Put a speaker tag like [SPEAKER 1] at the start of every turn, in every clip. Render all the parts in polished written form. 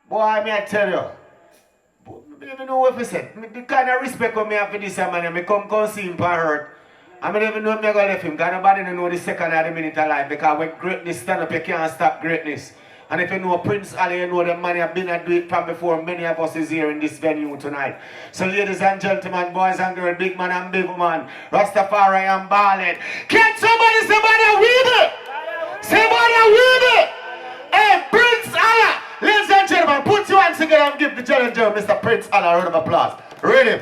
[SPEAKER 1] Boy, may I tell you. I don't even know what I said. The kind of respect what I have for this man, I come see him for hurt. I don't even know if I'm going to left him. Because nobody don't know the second of the minute of life. Because when greatness stand up, you can't stop greatness. And if you know Prince Alla, you know the man have been and do it from before. Many of us is here in this venue tonight. So ladies and gentlemen, boys and girls, big man and big woman, Rastafari and ballad. Can somebody with it? Somebody with it? Hey, Prince Alla. Ladies and gentlemen, put your hands together and give the challenger, Mr. Prince Alla, a round of applause. Ready?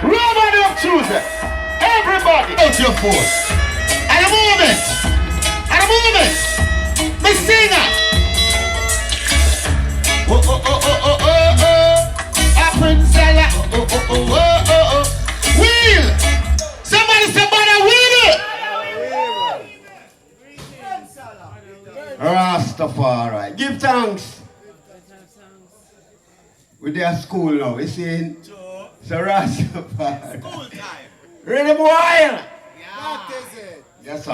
[SPEAKER 1] Robert of Tuesday. Everybody out your force. And a moment. Miss Singer. Oh, oh, oh, oh, oh, oh, oh. A Prince Alla. Oh, oh, oh, oh, oh, oh. Wheel. Somebody say, "Bada wheel it." Rastafari. Give thanks. We're there at school now. You see? So Rastafari. School time. Ready, boy? Yeah. What is it? Yes, I.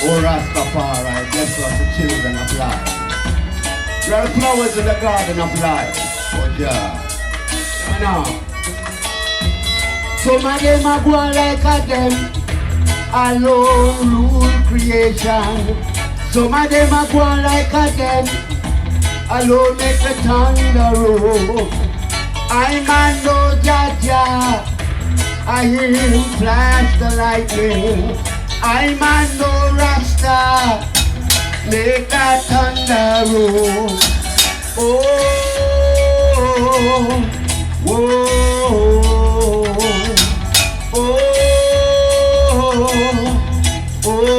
[SPEAKER 1] Oh, Rastafari, bless us the children of life. We are the flowers in the garden of life. Oh, yeah. Now, some of them are going like a them, alone rule creation. Some of them are going like a them, alone make the thunder roll. I man know Jah Jah, I hear him flash the lightning. I man know Rasta, make that thunder roll. Oh, oh, oh, oh, oh.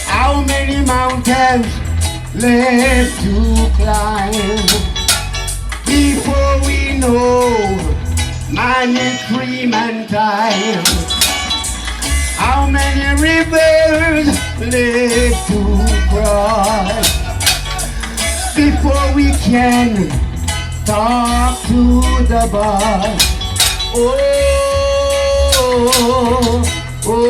[SPEAKER 1] How many mountains left to climb before we know man is free man time? How many rivers left to cross before we can talk to the boss? Oh, oh, oh,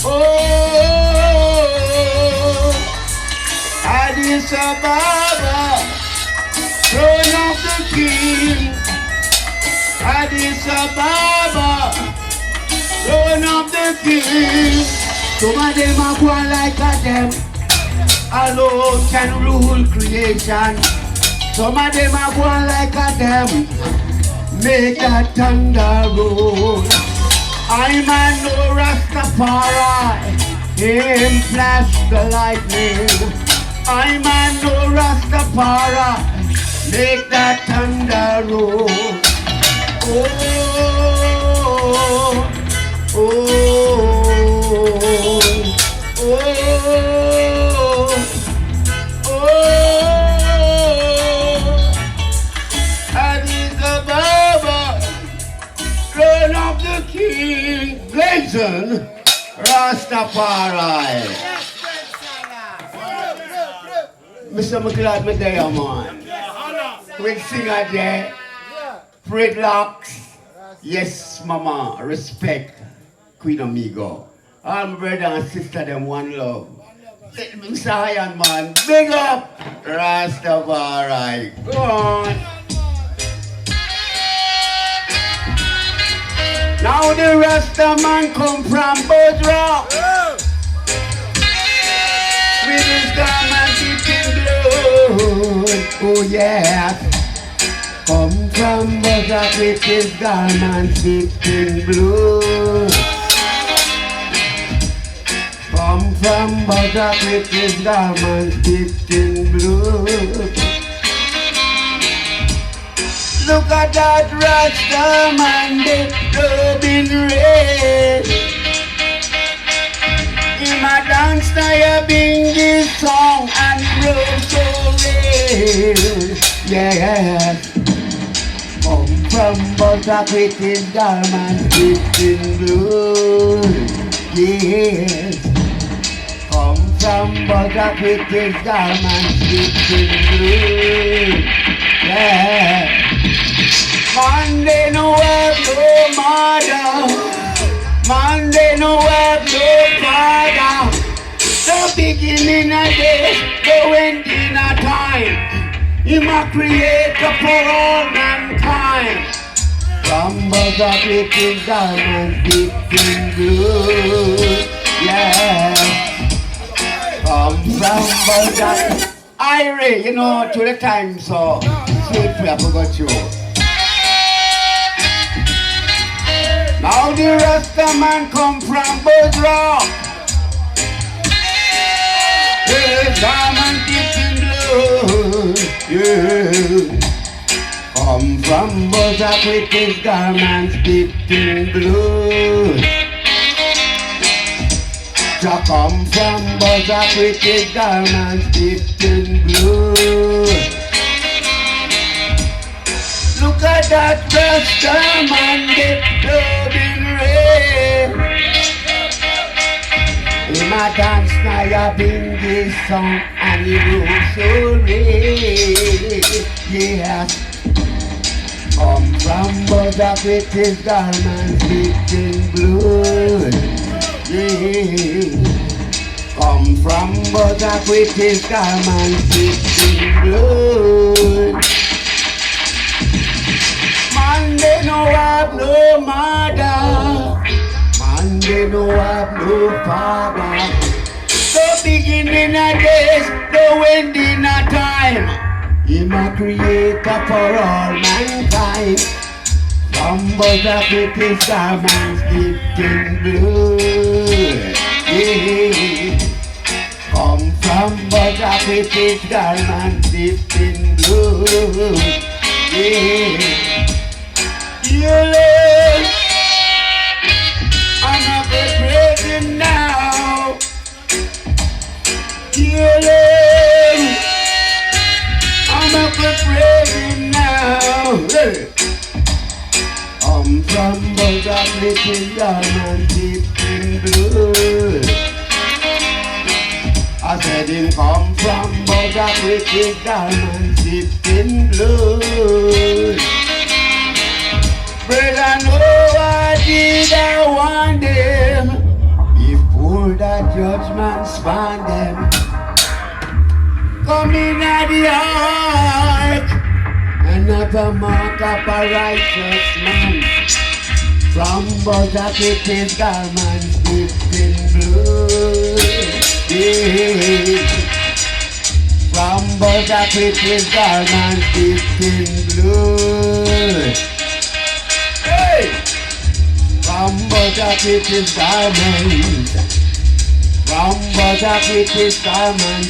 [SPEAKER 1] oh, Addis Ababa, throne of the king. Addis Ababa, throne of the king. Some of them are going like a them, alone can rule creation. Some of them are going like a them, make that thunder roll. I'm a no Rastafari, him flash the lightning. I'm a no Rastafari, make that thunder roll. Oh, oh, oh, oh, Addis Ababa, throne of the king, blazing Rastafari. Mr. McLeod, me there, man. Quick singer there. Dreadlocks. Yes, mama. Respect. Queen Amigo. All my brother and sister, them one love. Mr. Iron Man, big up Rastafari. Go on. Now the Rasta man come from Bertram. With his garment deep in blood. Oh yeah. Come from Bertram with his garment deep in blood. Come from Bertram with his garment deep in blood. Look at that Rasta man, the rubbing red. In my dance now you bring this song and rub so red. Yeah. Come from Butter with his garment dipped in blood. Yes. Come
[SPEAKER 2] from Buzzard with his garments dipped in blue. Yeah. Monday no have no mother. Monday no have no father. The beginning of days, the ending of time. He must create for all mankind. From Buzzard with his garments dipped in blue. Yeah. Come from Buzzard. Irie, you know, to the time, so sweet for I forgot you. Now the Rasta man come from Bertram. His garment dipped in blood. Yeah. Come from Buzzard with his garments dipped in blood. Jah come from Buzzard with his garments dipped in blood. Look at that Rasta man dipped in rain. Him a dance now a bingy song and he moves so real. Yes. Come from Buzzard with his garments dipped in blood. Yeah. Come from Buzzard with his garments dipped in blood. Monday no have no mother. Monday no have no father. The beginning of days, the ending of time. Him a creator for all mankind. From Buzzard with his garments dipped in blood. Yeah. Come from Buzzard with his garments dipped in blood. Yeah. You live. I'm not praising now. You live. I'm not praising now. Hey. Come from Buzzard with his garments dipped in blood. I said him come from Buzzard with his garments dipped in blood. Brother, know I did I want them before that judgment span them. Come in at the ark, another mark of a righteous man. From Buzzard with his garments dipped in blood. Yeah. From Buzzard with his garments dipped in blood. From Buzzard with his garments. From Buzzard with his garments.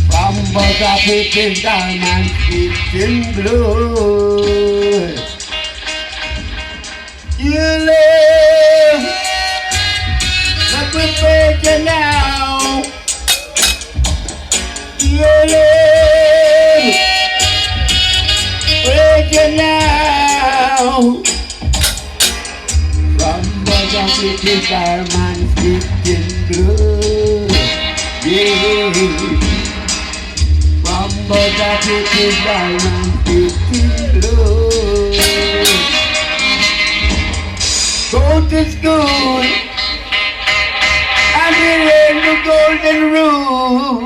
[SPEAKER 2] From Buzzard with his garments dipped in blood. You live. Let me break you now. You live. Break you now. From Buzzard with his garments dipped in blood. Yeah. From Buzzard with his garments dipped in blood. Go to school and we learn the golden rule.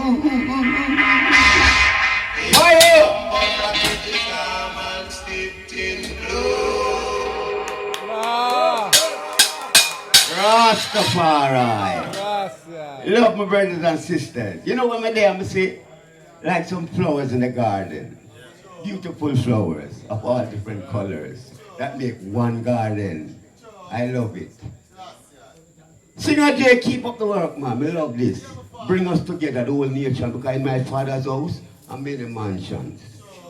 [SPEAKER 2] Fire! Buzzard with his garments dipped in blood. Rastafari. Love my brothers and sisters. You know what my day I'm say? Like some flowers in the garden. Beautiful flowers of all different colors that make one garden. I love it. Singer J, keep up the work, man. I love this. Bring us together, the whole nation, because in my father's house, I made a mansion.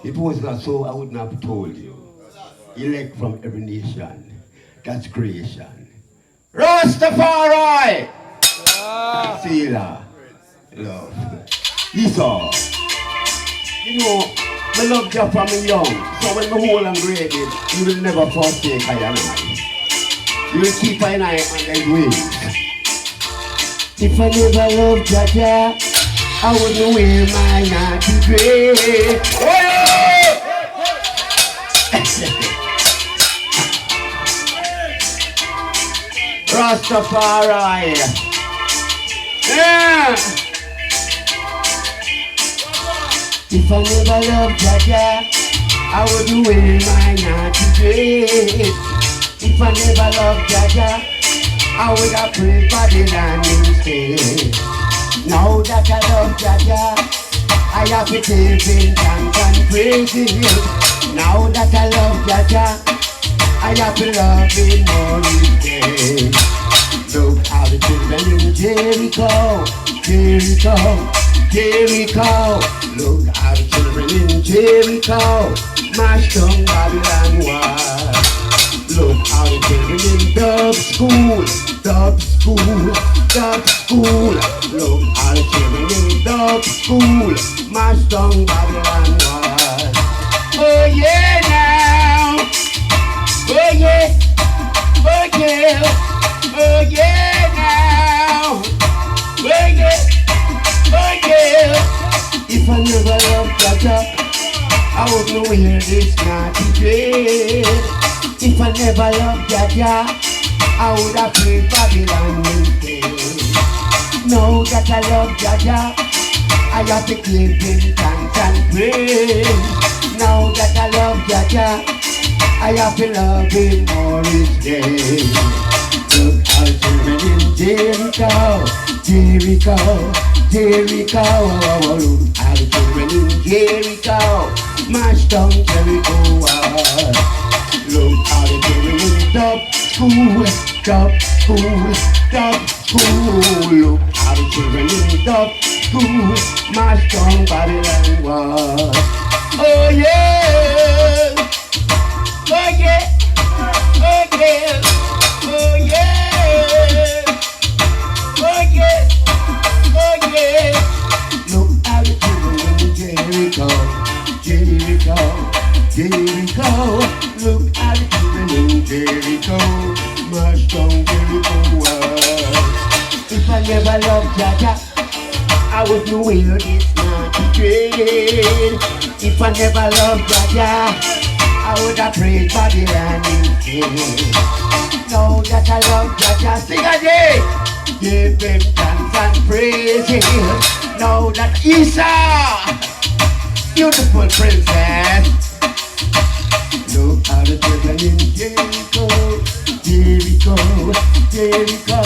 [SPEAKER 2] If it was not so, I wouldn't have told you. Elect from every nation. That's creation. Rastafari! Sila. Love. Esau. You know, I love Jah from young. So when my whole am graded, you will never forsake I and I. You will keep an eye on their wings. If I never loved Jah, I wouldn't wear my naughty dress. Rastafari. Yeah. If I never loved Jah, I wouldn't wear my naughty dress. If I never loved Jah, I would have prayed for the land instead. Now that I love Jah, I have to take in thanks and praises. Now that I love Jah, I have to love him more each day. Look how the children in Jericho, Jericho, Jericho. Look how the children in Jericho mashed down Babylon wall. Look how the children in dub school, dub school, dub school. Look how the children in dub school mashed down Babylon wall. Oh yeah now, oh yeah, oh yeah, oh yeah now, oh yeah, oh yeah. If I never loved Jah, I wouldn't wear this naughty dress. If I never loved Jah, I would have played Babylon instead. Now that I love Jah, I have to give him thanks and praise. Now that I love Jah, I have to love him more each day. Look how the children in Jericho, Jericho, Jericho. Look how the children in Jericho mashed down Jericho wall. Look how the children in dub school, dub school, dub school. Look how the children in dub school mashed down Babylon wall. Oh yeah, oh yeah, oh yeah, oh yeah, oh yeah, oh yeah. Look how the children in Jericho, Jericho, Jericho. Look at the children in Jericho, mashed down Jericho wall. If I never loved Jah, I wouldn't wear this naughty dress. If I never loved Jah, I would have prayed Babylon instead. Now that I love Jah, sing again. Give him thanks and praises. Now that Isa, beautiful princess. Look how the children in Jericho, Jericho, Jericho.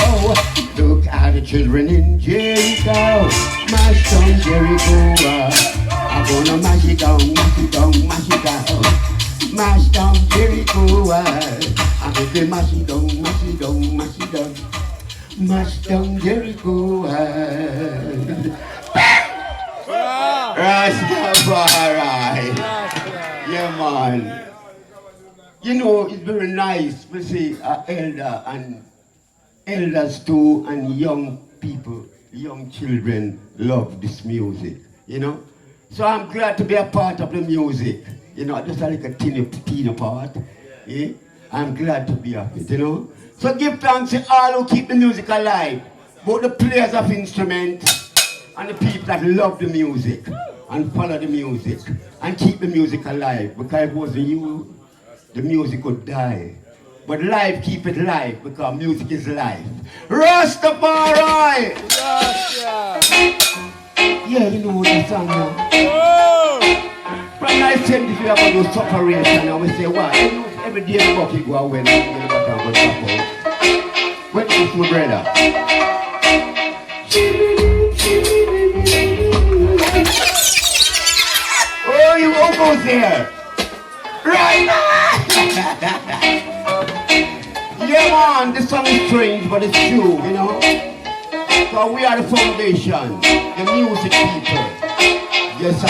[SPEAKER 2] Look how the children in Jericho mash down Jericho. I'm gonna mash it down, mash it down, mash it down. Mash down Jericho. I'm gonna mash it down, mash it down, mash it down. Mash down Jericho. Rastafari. Yeah, man. You know, it's very nice to see an elder and elders too and young people, young children love this music, you know. So I'm glad to be a part of the music, you know, just like a teeny part. Yeah? I'm glad to be of it, you know. So give thanks to all who keep the music alive, both the players of instruments and the people that love the music and follow the music and keep the music alive, because if it wasn't you, the music would die. But life, keep it live, because music is life. Rastafari! Yeah, you know that song now. From I said this, we have to do separation, and we say, why? Every day the bucket go away, and the bottom go drop out. When is my brother? Oh, you almost there. Right now! Yeah, man, this song is strange, but it's true, you know. So we are the foundation, the music people. Yes, I.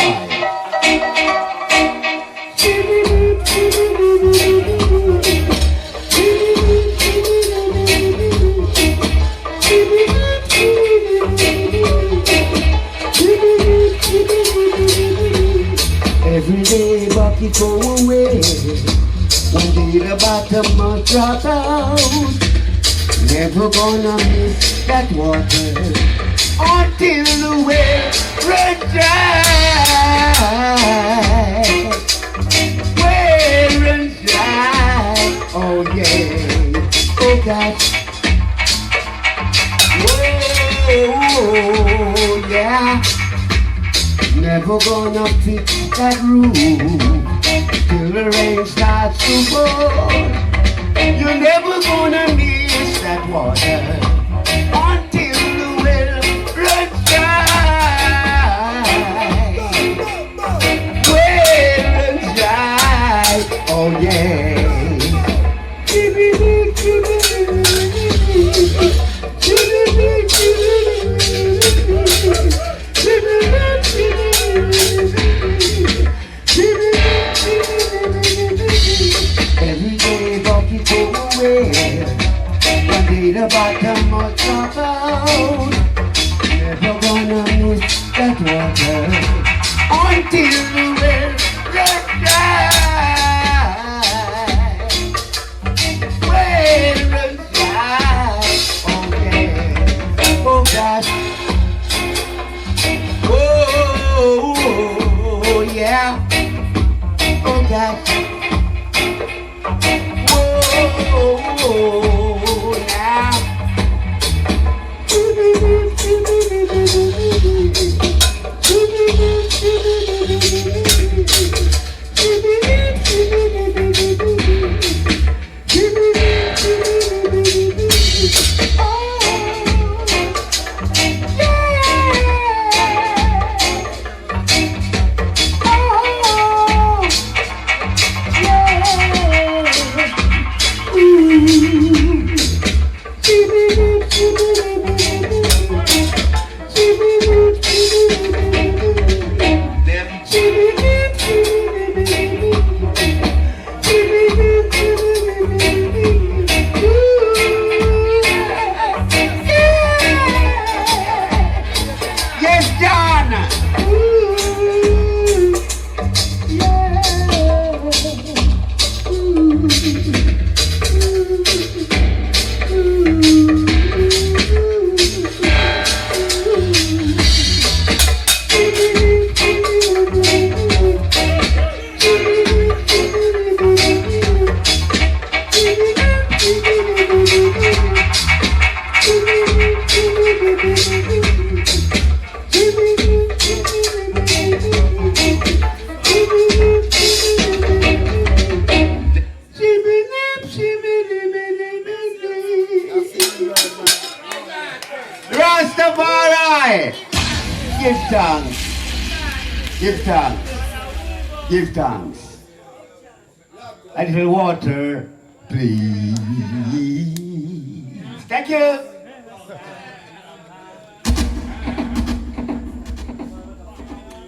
[SPEAKER 2] Every day, bucket go away. One day the bottom must drop out. Never gonna miss that water until the well runs dry. Well runs dry. Oh yeah. Oh God. Oh yeah. Never gonna fix that roof till the rain starts to pour. You're never gonna miss that water until the well runs dry. Well runs dry. Oh yeah. Every day bucket go away. One day the bottom must drop out. Never gonna miss that water until the well runs dry. Well runs dry. Oh yeah. Oh gosh. Oh yeah. Oh God. Whoa, now. Rastafari! Give thanks. Give thanks. Give thanks. A little water, please. Thank you.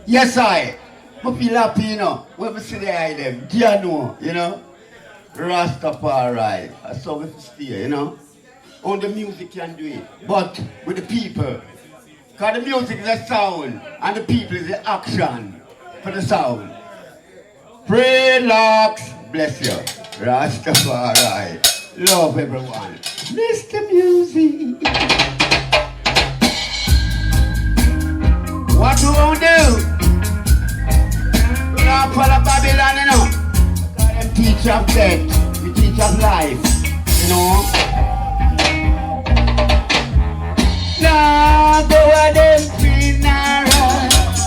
[SPEAKER 2] Yes, I feel happy, you know. When we see the item, you know. Rastafari. That's how we stay, you know. On the music can do it, but with the people. Because the music is the sound, and the people is the action for the sound. Pray, locks, bless you. Rastafari. Love everyone. Mr. Music. What do we want to do? We don't follow Babylon, you know. Because them teach of death, we teach of life, you know. Now go at them funeral.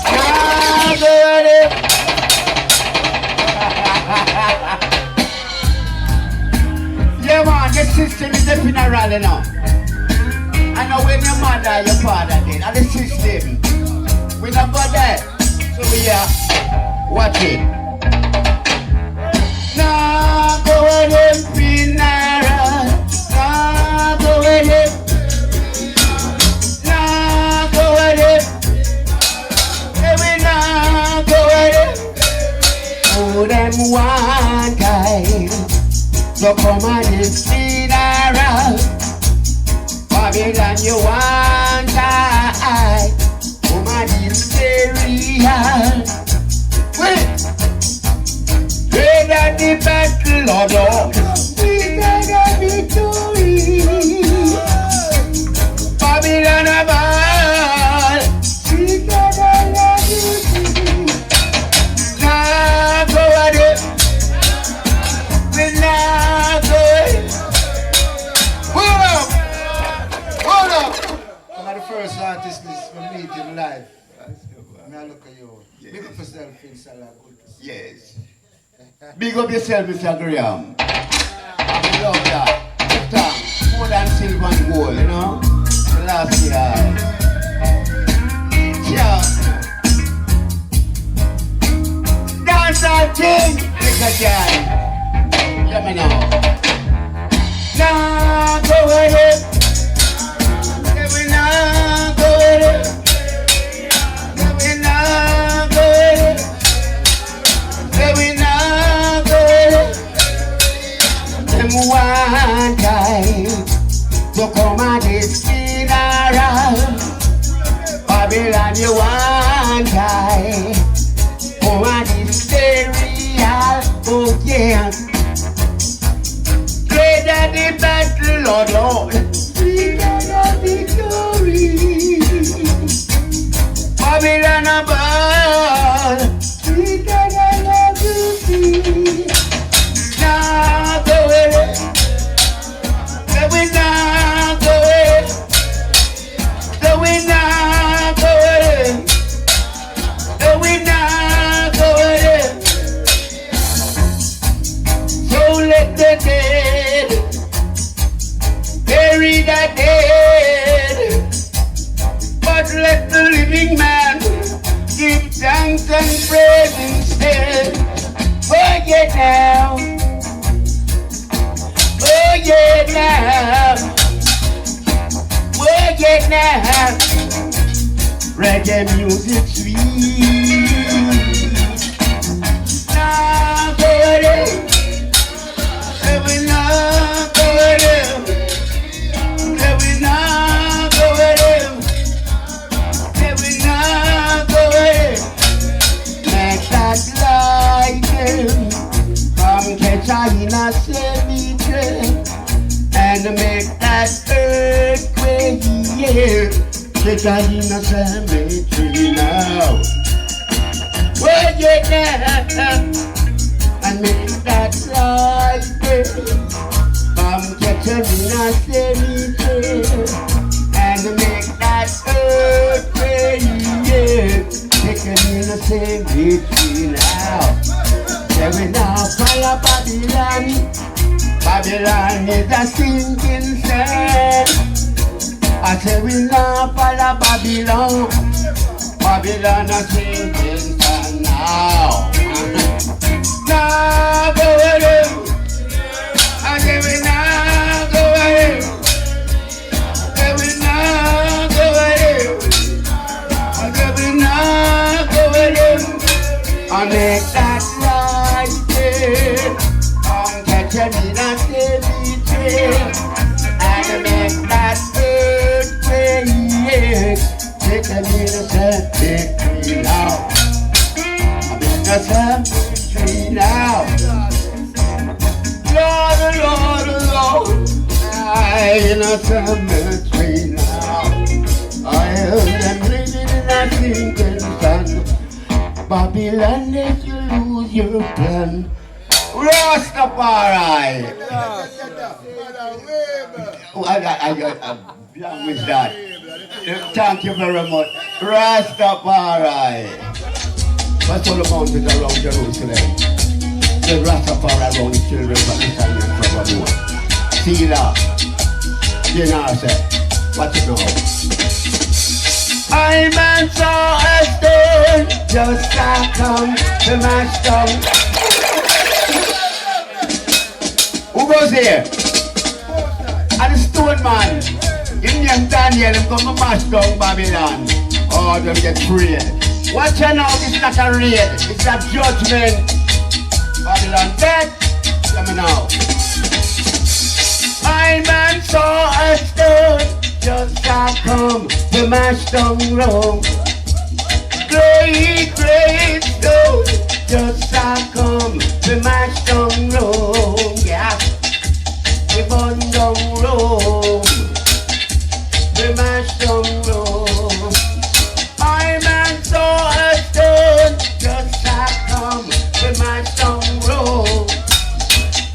[SPEAKER 2] Now go at them. Yeah man, the system is the funeral, you know. I know when your mother, your father did, and the system. We not got that. So we are watching. Now go at them funeral. Now go at them. Oh, them one time, so come on and funeral. Babylon, you one time, come on and burial. Wait, pray that the battle, Lord, we got a victory. life. May I look at you. Yes. Big up yourself, Prince Alla.
[SPEAKER 3] Yes. Big up yourself, Mr. Graham. I love that. Thanks. More than silver and gold, you know? The last year. Yeah. Dance our king, Mr. Jan. Let me know. Now go ahead. Let me now go ahead. Let me now go ahead. Let me now go ahead. Them one time to come at this funeral. Babylon, you one time come at this burial. Oh yeah. Greater the battle, Lord, Lord. Sweeter the victory. Babylon above. Sweeter the love you see. Now go away. Let me now go away. Let me now go away. Let me now go away. So let the dead bury the dead, but let the living man give thanks and praise instead. Oh yeah now, oh yeah now, oh yeah now. Reggae music sweet. Now go there. Let me now go there. Let me now go there. Let me now go there. Make that light come catch her in a cemetery and make that earthquake, yeah, catch her in a cemetery now. Oh yeah now. And make that light come catch her in a cemetery and make that earthquake, yeah, take her in a cemetery now. Say we now follow Babylon. Babylon is a sinking sand. I say we now follow Babylon. Babylon a sinking sand now. Now go away. I say we now go away. Say we now go away. I say we now go away. I make that light there. Come catch me in a cemetery and make that earthquake, yeah, take me in a cemetery now. I'm in a cemetery now. Lord, Lord, Lord, I'm in a cemetery now. I am living in a sinking sand. Babylon, let you lose your plan. Rastafari. Long with that. Thank you very much. Rastafari. What's all the mountains around Jerusalem? The Rastafari around the children of the Italian forevermore. Sila. You know what I say? What you know? I man saw a stone just a come to mash down. Who goes here? And the stone man. Him name Daniel, him come to mash down Babylon. Oh, they'll get free. Watch out now, it's not a raid, it's a judgment. Babylon dead. Let me know. I man saw a stone just a come to mash down Rome. Great, great stone just a come to mash down Rome. Yeah, we burn down Rome. We mash down Rome. I man saw a stone just a come to mash down Rome.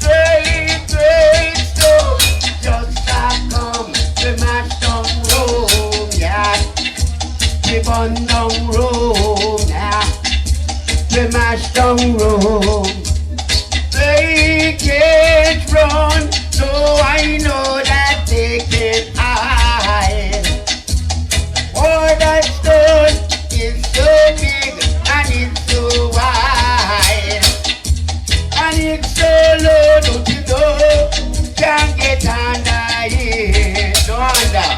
[SPEAKER 3] Great, great stone just a come to mash down Rome. Yeah, we burn
[SPEAKER 2] down Rome now. They mash down Rome. They can't run, so I know that they can't hide. Oh, that stone is so big and it's so wide. And it's so low, don't you know? Can't get under it, no wonder.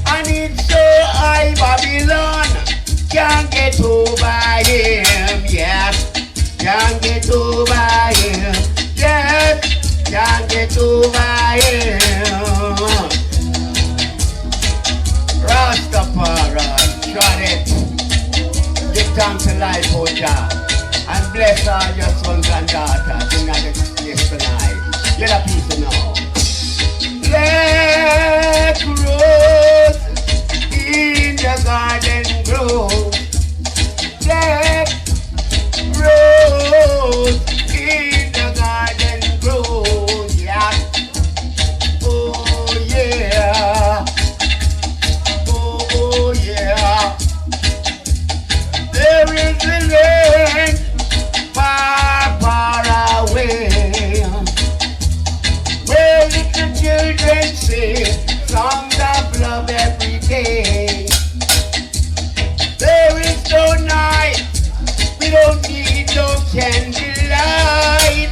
[SPEAKER 2] And it's so high, Babylon can't get over him, yes. Can't get over him, yes. Can't get over him. Rastafari, shot it. Give thanks to life, oh Jah, and bless all your sons and daughters in the place tonight. Get a piece now. Let rose in the garden grow. Let rose in the garden grow. Yeah. Oh yeah. Oh yeah. There is a land far, far away, where little children sing songs of love every day. There is no night, we don't need no candlelight,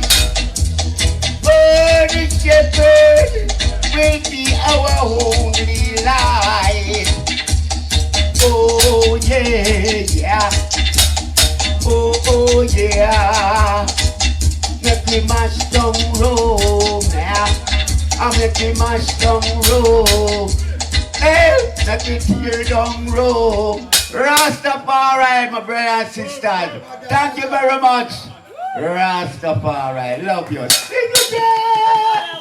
[SPEAKER 2] for the shepherd will be our only light. Oh yeah, yeah. Oh yeah. Make me mash down Rome now. I make me mash down Rome. Hey, make me tear down Rome. Rastafari, my brothers and sisters. Thank you very much. Rastafari, love you. Sing it, yeah.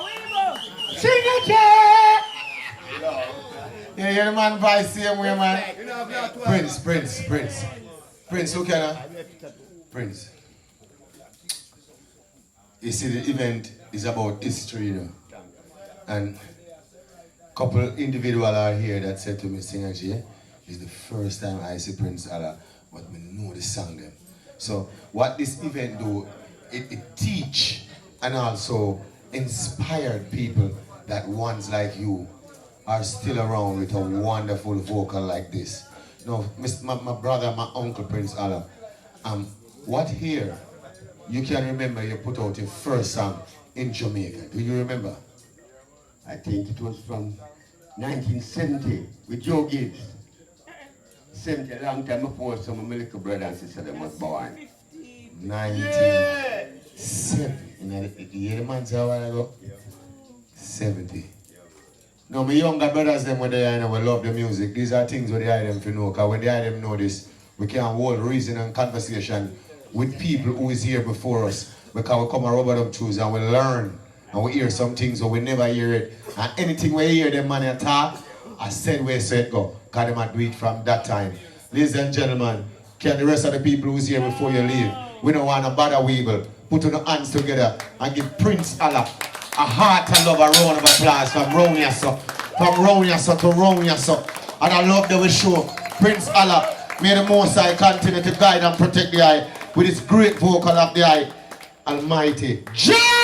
[SPEAKER 2] Sing it, yeah.
[SPEAKER 1] Yeah, you're the man by same way, man. Prince, who can I? Prince. You see, the event is about history, you know. And a couple individuals are here that said to me, Singer J, it's the first time I see Prince Alla, but I know the song them. So what this event do, it teach and also inspired people that ones like you are still around with a wonderful vocal like this. Now, my brother, my uncle Prince Alla, what year you can remember you put out your first song in Jamaica? Do you remember?
[SPEAKER 2] I think it was from 1970 with Joe Gibbs. 70, a long time before some of my little brother and sister them was born.
[SPEAKER 1] 1970. You hear the man say a while ago? 70. Now, my younger brothers, them when they are, we love the music. These are things where they are them to know. Because when they are them know this, we can hold reason and conversation with people who is here before us. Because we come and rub them shoes and we learn. And we hear some things or we never hear it. And anything we hear them man talk, I said where so it go. Because they might do it from that time. Ladies and gentlemen, can the rest of the people who's here before you leave, we don't want to bother weevil. Put your hands together and give Prince Alla a heart and love, a round of applause from round here, so. From round here, so to round here, so. And I love that we show Prince Alla, may the Most High continue to guide and protect the eye with his great vocal of the eye, Almighty Jah!